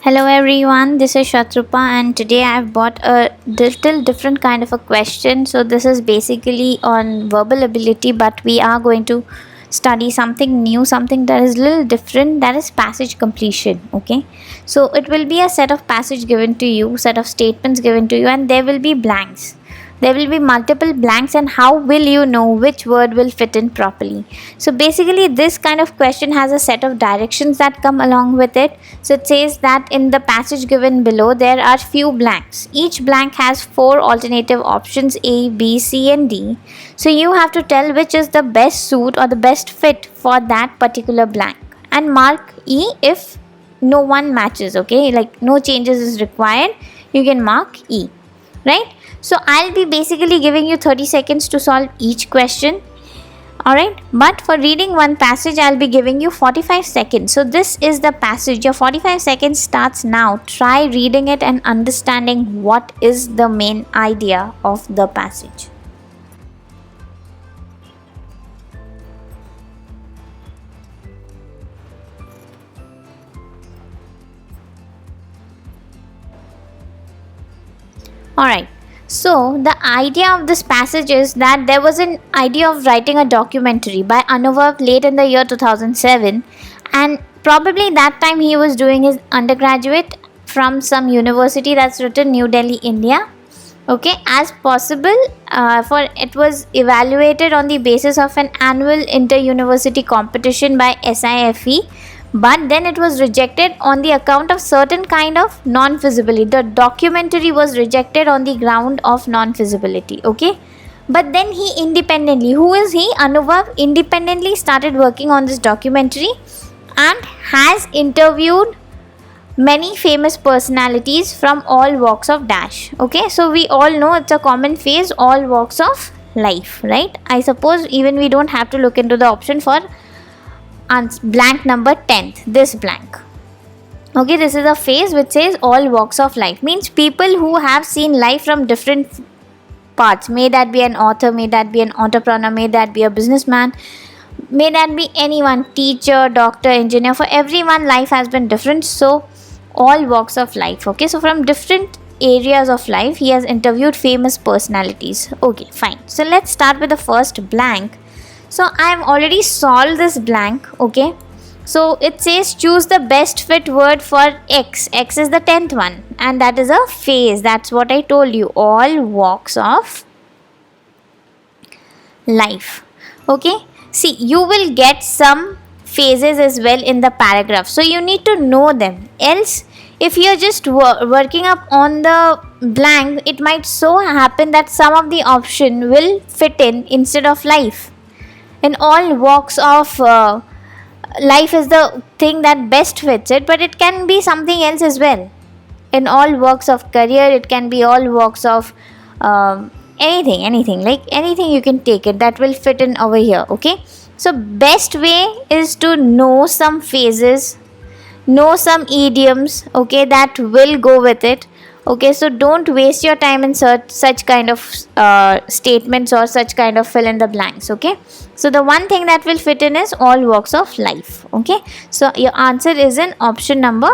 Hello everyone, this is Shatarupa and today I've bought a little different kind of a question. So this is basically on verbal ability, but we are going to study something new, something that is a little different, that is passage completion. Okay, so it will be a set of passage given to you, set of statements given to you, and there will be blanks. There will be multiple blanks, and how will you know which word will fit in properly? So basically this kind of question has a set of directions that come along with it. So it says that in the passage given below there are few blanks. Each blank has four alternative options: A, B, C and D. So you have to tell which is the best suit or the best fit for that particular blank, and mark E if no one matches. Okay, like no changes is required, you can mark E, right? So I'll be basically giving you 30 seconds to solve each question. Alright, but for reading one passage, I'll be giving you 45 seconds. So this is the passage. Your 45 seconds starts now. Try reading it and understanding what is the main idea of the passage. Alright. So, the idea of this passage is that there was an idea of writing a documentary by Anubhav late in the year 2007, and probably that time he was doing his undergraduate from some university that's written New Delhi, India. Okay, as possible, for it was evaluated on the basis of an annual inter-university competition by SIFE, but then it was rejected on the account of certain kind of non-feasibility. The documentary was rejected on the ground of non-feasibility. Okay, but then he independently, who is he? Anubhav independently started working on this documentary and has interviewed many famous personalities from all walks of dash. Okay, so we all know it's a common phrase, all walks of life, right? I suppose even we don't have to look into the option for blank number 10th, this blank. Okay, this is a phrase which says all walks of life, means people who have seen life from different parts. May that be an author, may that be an entrepreneur, may that be a businessman, may that be anyone, teacher, doctor, engineer. For everyone life has been different, so all walks of life. Okay, so from different areas of life he has interviewed famous personalities. Okay, fine. So let's start with the first blank. So I have already solved this blank. Okay, so it says choose the best fit word for X. X is the 10th one, and that is a phase. That's what I told you, all walks of life. Okay, see, you will get some phases as well in the paragraph, so you need to know them. Else, if you're just working up on the blank, it might so happen that some of the option will fit in instead of life. In all walks of life is the thing that best fits it, but it can be something else as well. In all walks of career, it can be all walks of anything, like anything you can take it that will fit in over here. Okay, so best way is to know some phases, know some idioms, okay, that will go with it. Okay, so don't waste your time in such kind of statements or such kind of fill in the blanks. Okay, so the one thing that will fit in is all walks of life. Okay, so your answer is in option number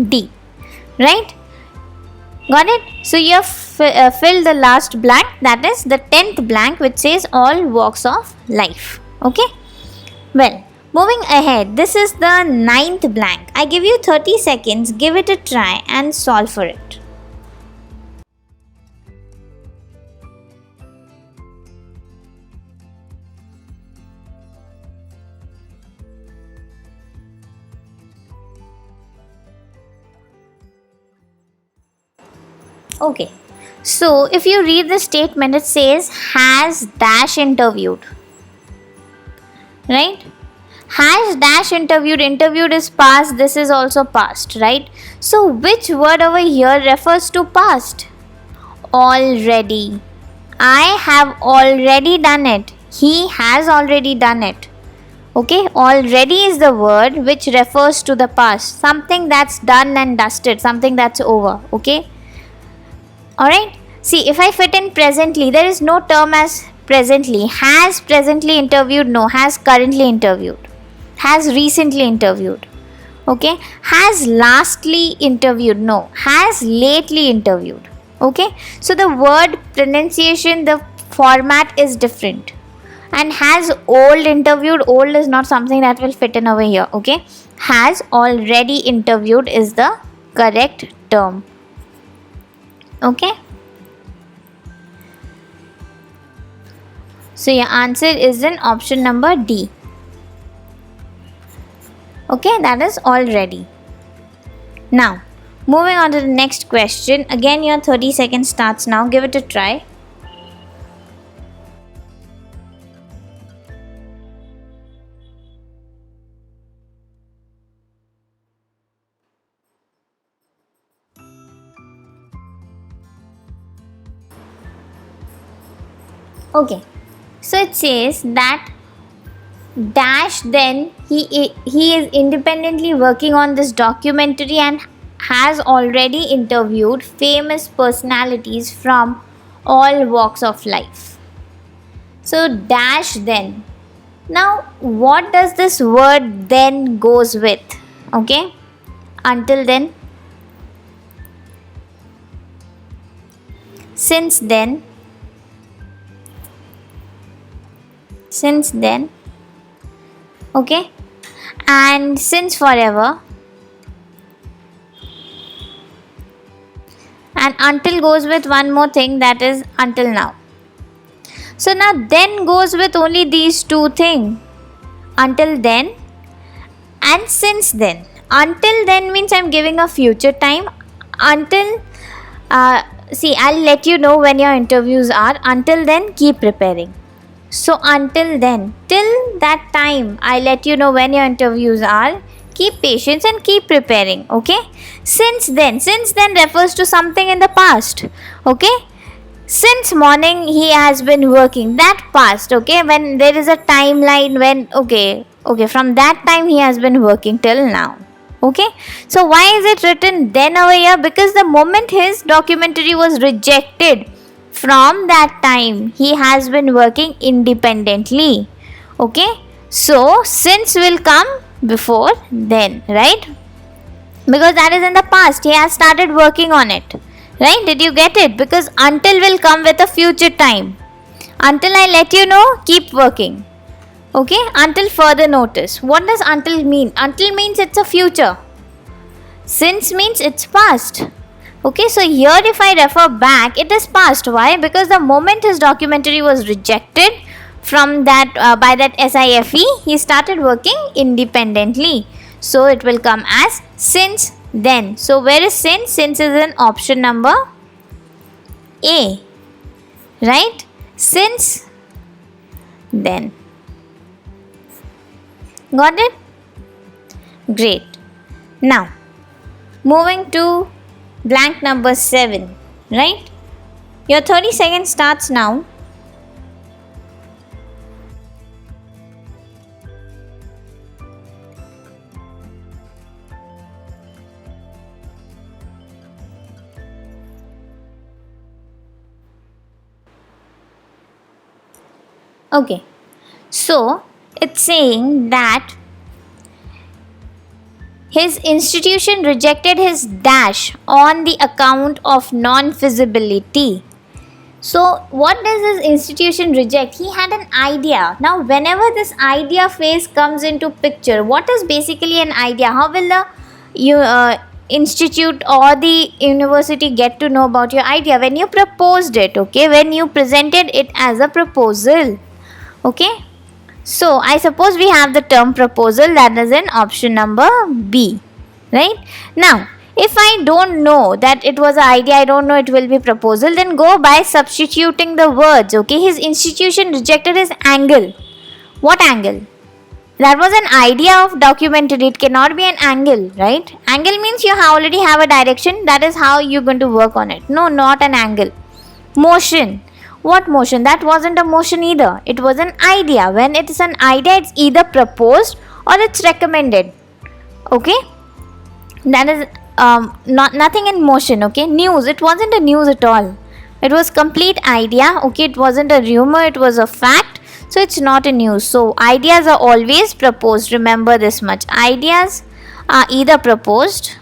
D, right? Got it? So you have filled the last blank, that is the 10th blank, which says all walks of life. Okay, well, moving ahead, this is the 9th blank. I give you 30 seconds, give it a try and solve for it. Okay, so if you read the statement, it says has dash interviewed, right? Has dash interviewed is past, this is also past, right? So which word over here refers to past? Already. I have already done it. He has already done it. Okay, already is the word which refers to the past, something that's done and dusted, something that's over. Okay, alright. See, if I fit in presently, there is no term as presently. Has presently interviewed? No. Has currently interviewed. Has recently interviewed. Okay, has lastly interviewed, no, has lately interviewed. Okay, so the word pronunciation, the format is different. And has old interviewed, old is not something that will fit in over here. Okay, has already interviewed is the correct term. Okay, so your answer is in option number D. Okay, that is already. Now, moving on to the next question. Again, your 30 seconds starts now. Give it a try. Okay, so it says that dash then he is independently working on this documentary and has already interviewed famous personalities from all walks of life. So dash then. Now what does this word then goes with? Okay, until then, since then, okay, and since forever, and until goes with one more thing, that is until now. So now then goes with only these two things, until then and since then. Until then means I'm giving a future time. Until see, I'll let you know when your interviews are. Until then, keep preparing. So until then, till that time, I let you know when your interviews are. Keep patience and keep preparing. Okay, since then refers to something in the past. Okay, since morning he has been working, that past. Okay, when there is a timeline, when okay, from that time he has been working till now. Okay, so why is it written then over here? Because the moment his documentary was rejected, from that time he has been working independently. Okay, so since will come before then, right? Because that is in the past, he has started working on it, right? Did you get it? Because until will come with a future time. Until I let you know, keep working. Okay, until further notice. What does until mean? Until means it's a future. Since means it's past. Okay, so here if I refer back, it is past. Why? Because the moment his documentary was rejected from that by that SIFE, he started working independently. So it will come as since then. So where is since? Since is in option number A, right? Since then. Got it? Great. Now, moving to blank number 7, right? Your 30 seconds starts now. Okay, so it's saying that his institution rejected his dash on the account of non-feasibility. So what does his institution reject? He had an idea. Now whenever this idea phase comes into picture, what is basically an idea? How will the institute or the university get to know about your idea? When you proposed it, okay, when you presented it as a proposal. Okay, so I suppose we have the term proposal, that is in option number B, right? Now if I don't know that it was an idea, I don't know it will be proposal, then go by substituting the words. Okay, his institution rejected his angle. What angle? That was an idea of documentary, it cannot be an angle, right? Angle means you already have a direction, that is how you're going to work on it. No, not an angle. Motion. What motion? That wasn't a motion either. It was an idea. When it is an idea, it's either proposed or it's recommended. Okay, that is nothing in motion. Okay, news. It wasn't a news at all. It was complete idea. Okay, it wasn't a rumor. It was a fact. So it's not a news. So ideas are always proposed. Remember this much. Ideas are either proposed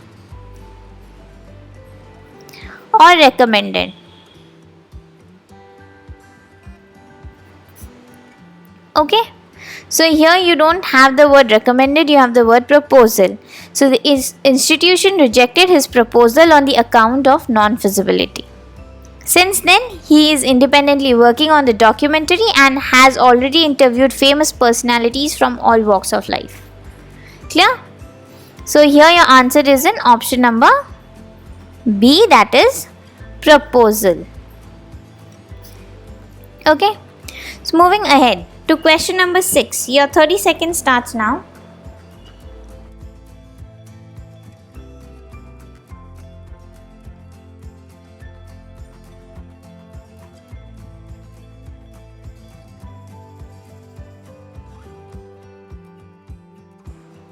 or recommended. Okay, so here you don't have the word recommended, you have the word proposal. So the institution rejected his proposal on the account of non-feasibility. Since then, he is independently working on the documentary and has already interviewed famous personalities from all walks of life. Clear? So here your answer is in option number B, that is proposal. Okay, so moving ahead to question number 6. Your 30 seconds starts now.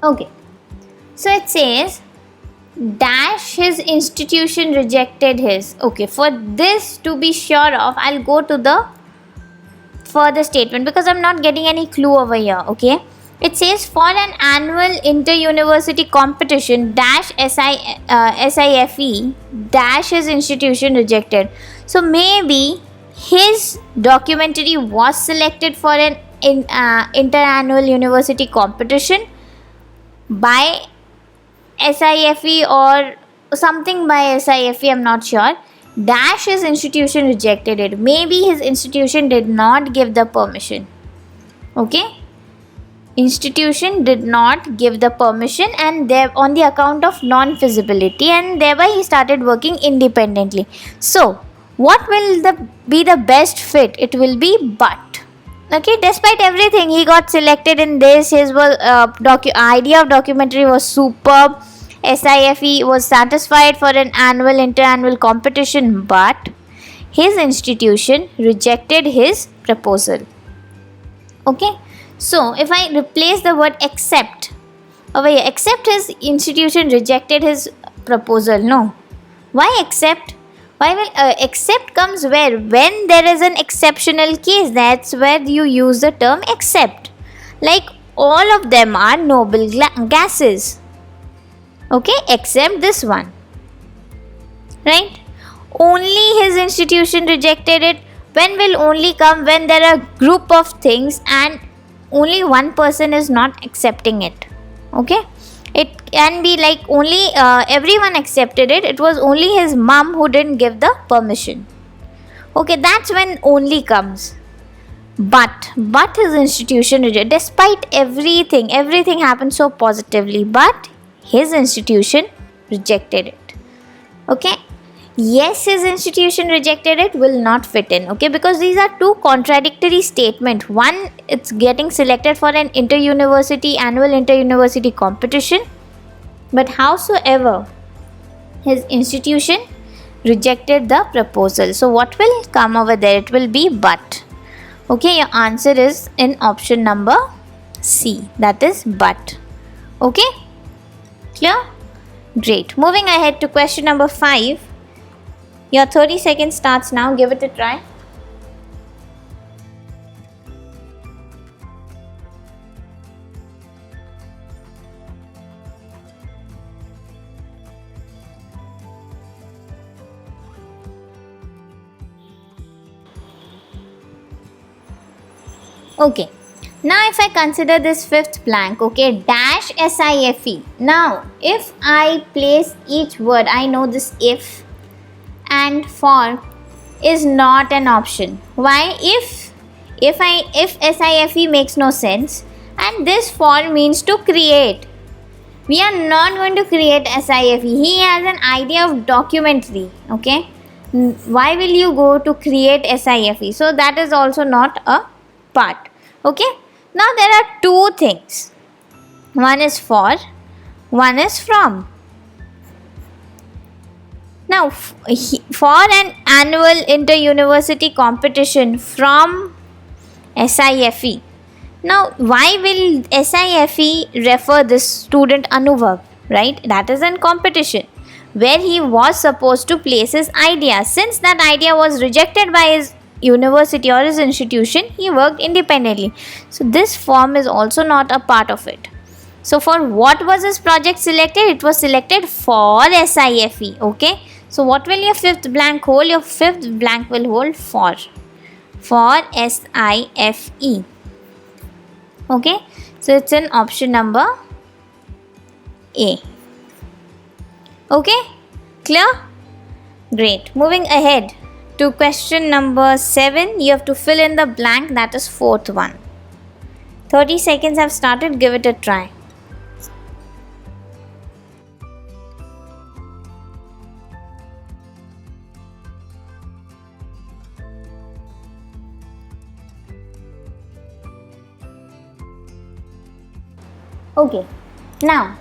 Okay, so it says dash his institution rejected his. Okay, for this to be sure of, I'll go to the further statement because I'm not getting any clue over here. Okay, it says for an annual inter-university competition dash SIFE dash his institution rejected. So maybe his documentary was selected for an inter-annual university competition by SIFE or something by SIFE, I'm not sure. Dash his institution rejected it. Maybe his institution did not give the permission. Okay, institution did not give the permission, and there on the account of non-feasibility, and thereby he started working independently. So what will be the best fit? It will be but. Okay, despite everything, he got selected in this. His idea of documentary was superb. SIFE was satisfied for an annual inter-annual competition, but his institution rejected his proposal. Okay, so if I replace the word except over here, except his institution rejected his proposal. No, why except? Why will except comes where? When there is an exceptional case, that's where you use the term except. Like all of them are noble gases. Okay, except this one. Right? Only his institution rejected it. When will only come? When there are a group of things and only one person is not accepting it. Okay? It can be like only everyone accepted it. It was only his mom who didn't give the permission. Okay, that's when only comes. But his institution rejected. Despite everything happened so positively, but his institution rejected it. Okay, yes, his institution rejected it will not fit in. Okay, because these are two contradictory statements. One, it's getting selected for an annual inter-university competition, but howsoever his institution rejected the proposal. So what will come over there? It will be but. Okay, your answer is in option number C, that is but. Okay, clear? Great. Moving ahead to question number 5. Your 30 seconds starts now. Give it a try. Okay, now if I consider this fifth blank, okay, dash SIFE. Now if I place each word, I know this if and for is not an option. Why? If SIFE makes no sense, and this for means to create. We are not going to create SIFE. He has an idea of documentary. Okay, why will you go to create SIFE? So that is also not a part. Okay, now there are two things. One is for, one is from. Now for an annual inter-university competition from SIFE. Now why will SIFE refer this student Anubhav, right? That is in competition where he was supposed to place his idea. Since that idea was rejected by his university or his institution, he worked independently. So this form is also not a part of it. So for what was this project selected? It was selected for SIFE. Okay. So what will your fifth blank hold? Your fifth blank will hold for SIFE. Okay. So it's in option number A. Okay. Clear? Great. Moving ahead to question number 7. You have to fill in the blank, that is fourth one. 30 seconds have started. Give it a try. Okay, now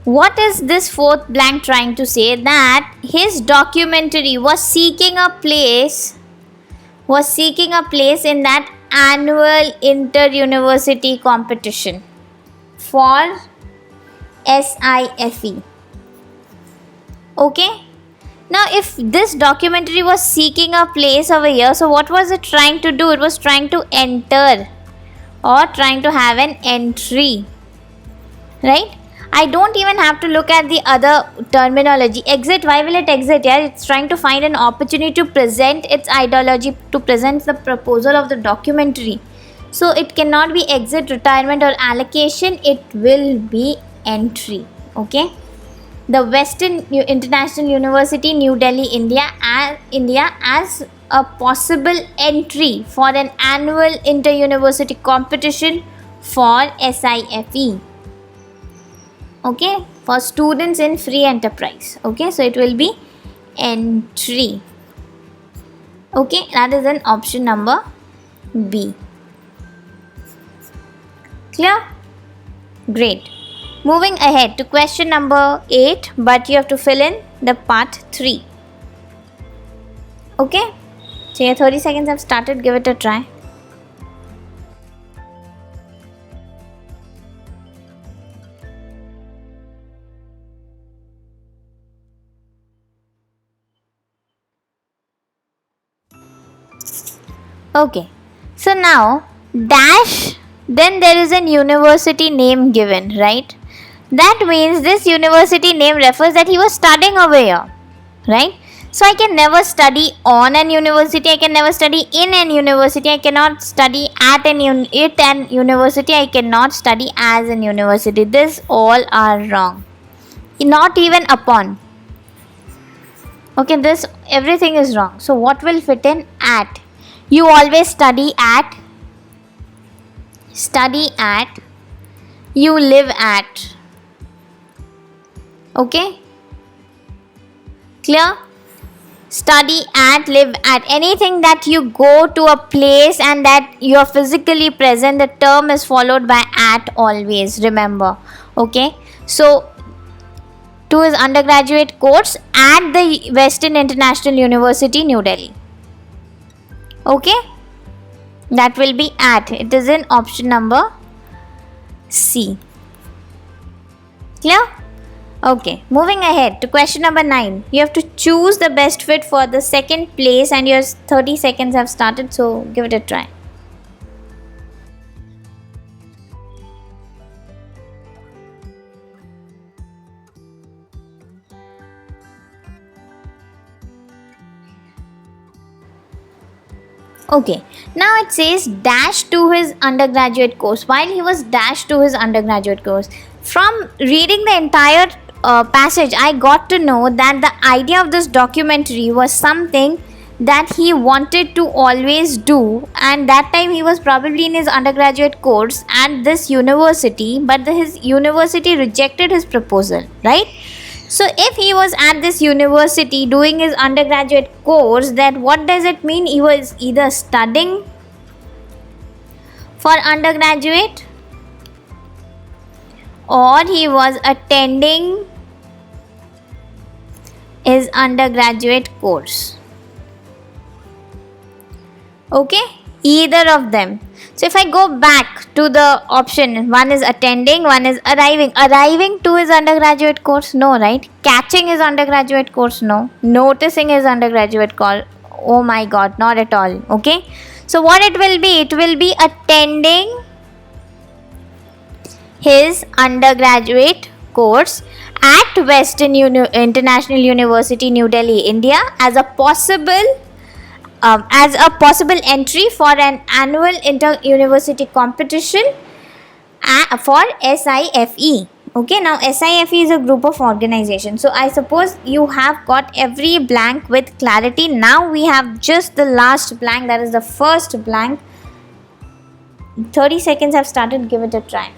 what is this fourth blank trying to say? That his documentary was seeking a place in that annual inter-university competition for SIFE. Okay, now if this documentary was seeking a place over here, so what was it trying to do? It was trying to enter or trying to have an entry, right? I don't even have to look at the other terminology. Exit, why will it exit? Yeah, it's trying to find an opportunity to present its ideology, to present the proposal of the documentary. So it cannot be exit, retirement or allocation. It will be entry. Okay. The Western International University, New Delhi, India as a possible entry for an annual inter-university competition for SIFE. Okay, for students in free enterprise. Okay, so it will be entry. Okay, that is an option number B. Clear? Great. Moving ahead to question number 8, but you have to fill in the part 3. Okay, so your 30 seconds have started. Give it a try. Okay, so now dash, then there is an university name given, right? That means this university name refers that he was studying over here, right? So I can never study on an university, I can never study in an university, I cannot study at an university, I cannot study as an university. This all are wrong. Not even upon. Okay, this everything is wrong. So what will fit in? At. You always study at, you live at. Okay, clear? Study at, live at. Anything that you go to a place and that you are physically present, the term is followed by at always, remember. Okay, so to his undergraduate course at the Western International University, New Delhi. Okay, that will be at. It is in option number C. Clear? Okay, moving ahead to question number 9. You have to choose the best fit for the second place and your 30 seconds have started, so give it a try. Okay, now it says dash to his undergraduate course. While he was dashed to his undergraduate course, from reading the entire passage, I got to know that the idea of this documentary was something that he wanted to always do, and that time he was probably in his undergraduate course at this university, but his university rejected his proposal, right? So if he was at this university doing his undergraduate course, then what does it mean? He was either studying for undergraduate or he was attending his undergraduate course. Okay, either of them. So if I go back to the option, one is attending, one is arriving. Arriving to his undergraduate course, no, right? Catching his undergraduate course, no. Noticing his undergraduate course, oh my god, not at all. Okay, so what it will be? It will be attending his undergraduate course at Western International University, New Delhi, India, as a possible entry for an annual inter-university competition for SIFE. Okay, now SIFE is a group of organizations. So I suppose you have got every blank with clarity. Now we have just the last blank, that is the first blank. 30 seconds have started, give it a try.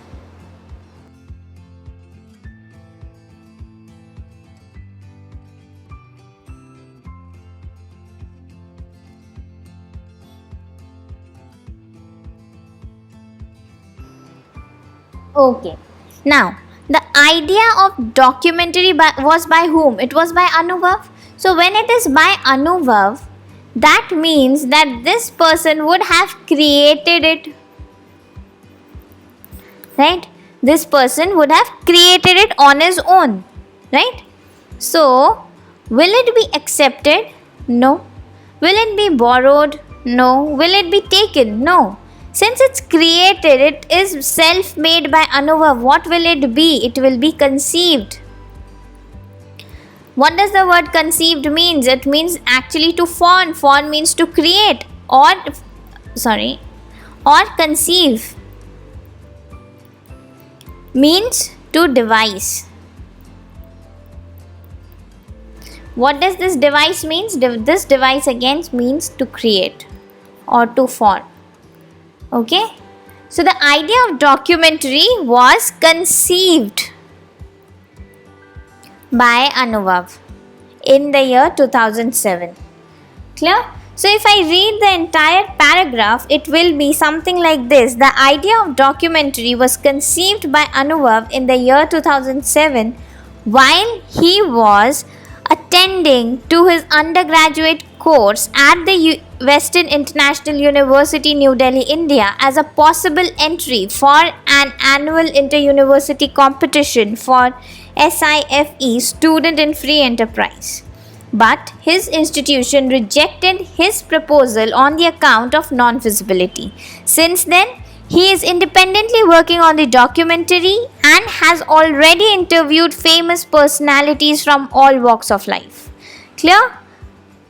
Okay, now the idea of documentary was by whom? It was by Anubhav. So when it is by Anubhav, that means that this person would have created it, right? This person would have created it on his own, right? So will it be accepted? No. Will it be borrowed? No. Will it be taken? No. Since it's created, it is self-made by Anubhav. What will it be? It will be conceived. What does the word conceived means? It means actually to form. Form means to create or conceive means to devise. What does this device means? This device again means to create or to form. Okay, so the idea of documentary was conceived by Anubhav in the year 2007. Clear? So if I read the entire paragraph, it will be something like this. The idea of documentary was conceived by Anubhav in the year 2007 while he was attending to his undergraduate course at the Western International University, New Delhi, India, as a possible entry for an annual inter-university competition for SIFE, Student in Free Enterprise. But his institution rejected his proposal on the account of non-feasibility. Since then, he is independently working on the documentary and has already interviewed famous personalities from all walks of life. Clear?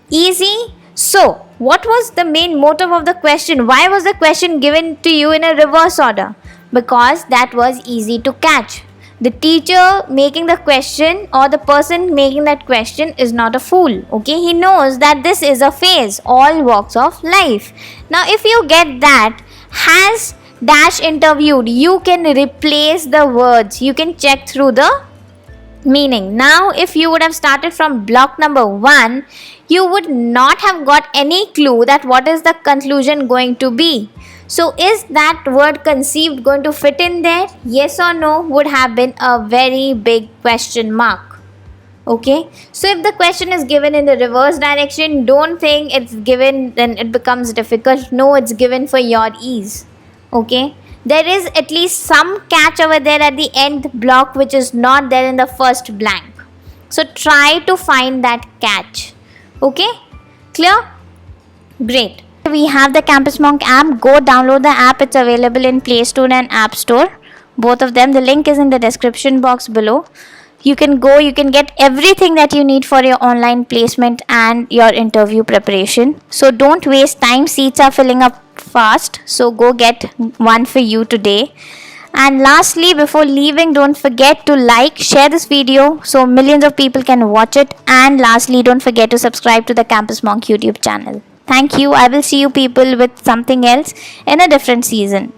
Easy? So, what was the main motive of the question? Why was the question given to you in a reverse order? Because that was easy to catch. The teacher making the question or the person making that question is not a fool. Okay, he knows that this is a phase, all walks of life. Now, if you get that, has dash interviewed, you can replace the words. You can check through the meaning. Now, if you would have started from block number 1, you would not have got any clue that what is the conclusion going to be. So, is that word conceived going to fit in there? Yes or no would have been a very big question mark. Okay, so if the question is given in the reverse direction, don't think it's given then it becomes difficult. No, it's given for your ease. Okay, there is at least some catch over there at the end block which is not there in the first blank. So try to find that catch. Okay, clear? Great. We have the Campusmonk app. Go download the app. It's available in Play Store and App Store. Both of them. The link is in the description box below. You can go, you can get everything that you need for your online placement and your interview preparation. So don't waste time. Seats are filling up fast. So go get one for you today. And lastly, before leaving, don't forget to like, share this video so millions of people can watch it. And lastly, don't forget to subscribe to the Campusmonk YouTube channel. Thank you. I will see you people with something else in a different season.